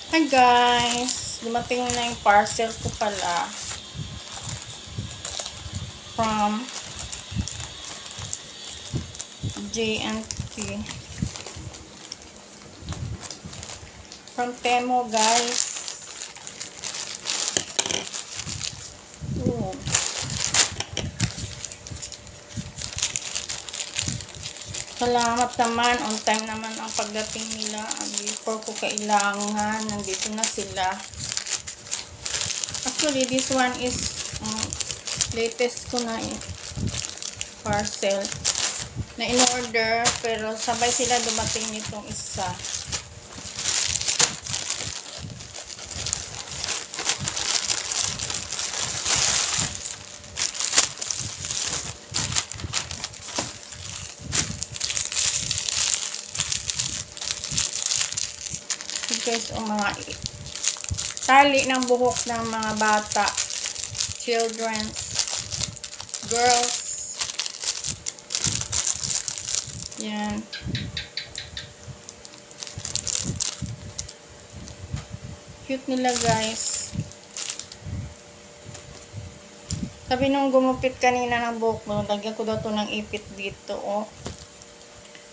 Hi guys! Dumating na yung parcel ko pala from J&T. From Temo guys. Ooh. Salamat naman. On time naman ang pagdating nila. Before ko kailangan, nandito na sila. Actually, this one is latest ko na parcel na in-order. Pero sabay sila dumating nitong isa. Guys, o mga tali ng buhok ng mga bata, children, girls, yan. Cute nila guys. Sabi nung gumupit kanina ng buhok mo, lagyan ko daw to ng ipit dito, oh.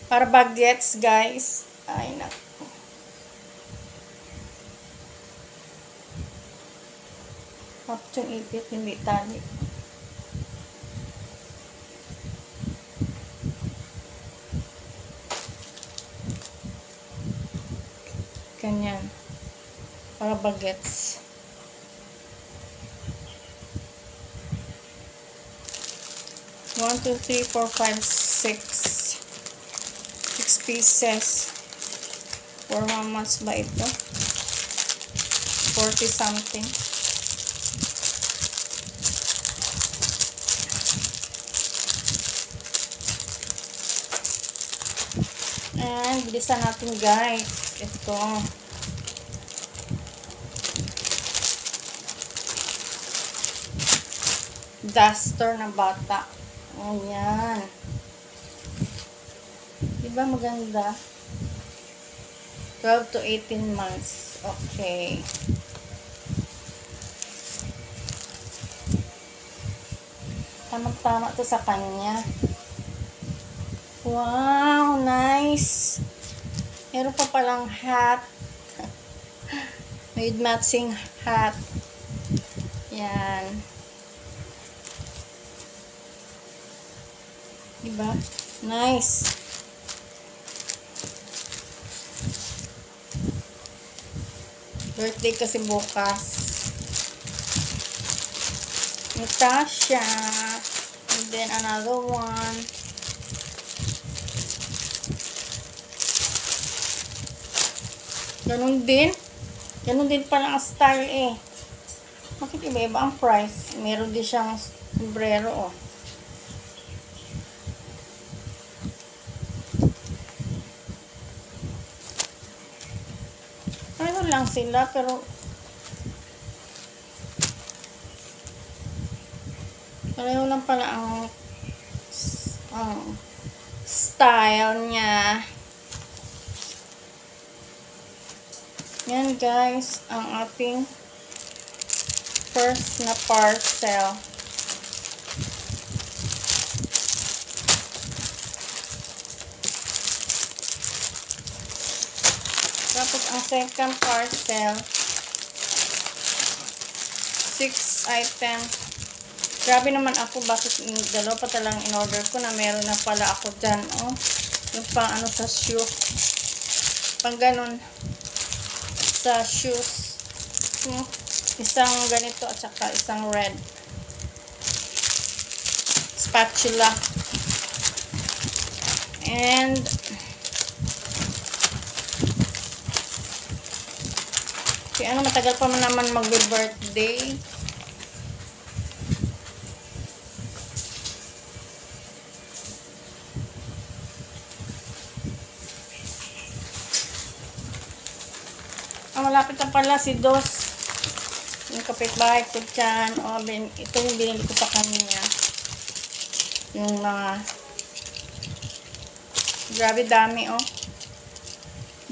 Para bagets guys. Ay naku. Tapos yung ipit, hindi tali. Ganyan. Para bagets. One, two, three, four, five, six. 6 pieces. For how much ba ito? 40 something. And bilisan natin guys. Ito. Duster na bata. Ayan. Diba maganda? 12 to 18 months. Okay. Tamang-tama to sa kanya. Wow, nice. Meron pa palang hat. Made matching hat. Yan. Diba? Nice. Birthday kasi bukas. Natasha. And then another one. Ganun din. Ganun din pala ang style eh. Bakit iba-iba ang price? Meron din siyang sombrero oh. Pareho lang sila pero pareho lang pala ang style niya. Yan guys, ang ating first na parcel. Tapos ang second parcel, 6 items. Grabe naman ako, bakit dalawa pa talang in-order ko na meron na pala ako dyan, oh. Yung pang ano sa shoe. Pang ganun. Sa shoes. Isang ganito at saka isang red. Spatula. And si ano, matagal pa naman mag-birthday. Malapit na pala si Dos. Yung kapitbahay ko dyan. O, ito yung binili ko pa kanina. Yung mga grabe dami oh.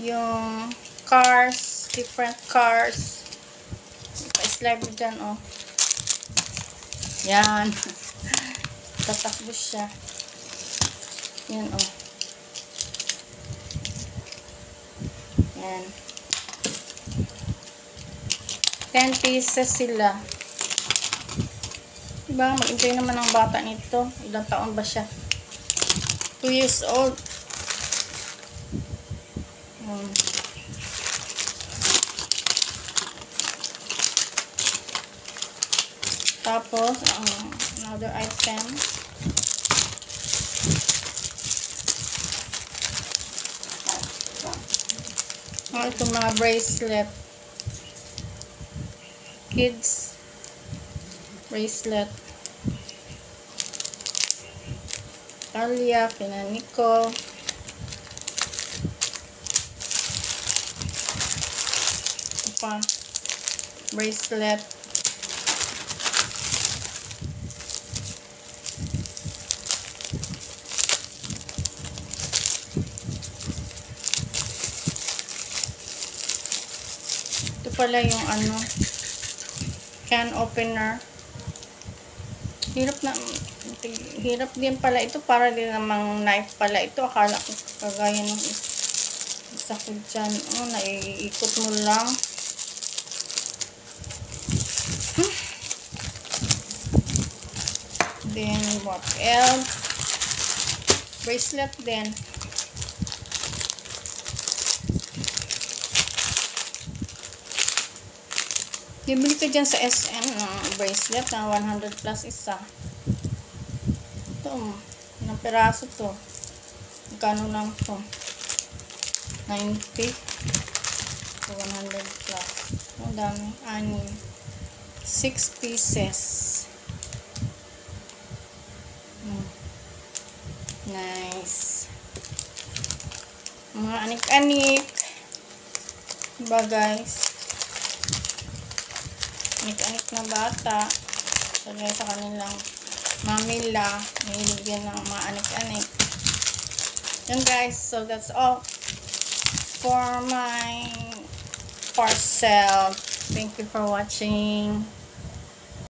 Yung cars. different cars. Pa-slide mo dyan, oh. Yan. Tatakbo siya. Yan, oh. Yan. 10 pieces sila. Diba? Mag-enjoy naman ang bata nito. Ilang taon ba siya? 2 years old. Tapos, another item. Ito mga bracelet. Kids bracelet. Talia, Pinanico. Ito pa. Bracelet. Ito pala yung can opener. Hirap din pala ito. Para din namang knife pala ito. Akala ko kagaya ng isa ko dyan. Oh, naiikot mo lang. Then, what else? Bracelet din. Bibili ka dyan sa SM ng bracelet na 100 plus isa. Ito, ilang peraso to. Magkano lang to? 90 to 100 plus. Ang dami. 6 pieces. Nice. Mga anik-anik. Diba guys? Anik-anik na bata. Sagay sa kanilang mamila. Nahilagyan ng mga anik-anik. Yun guys. So that's all for my parcel. Thank you for watching.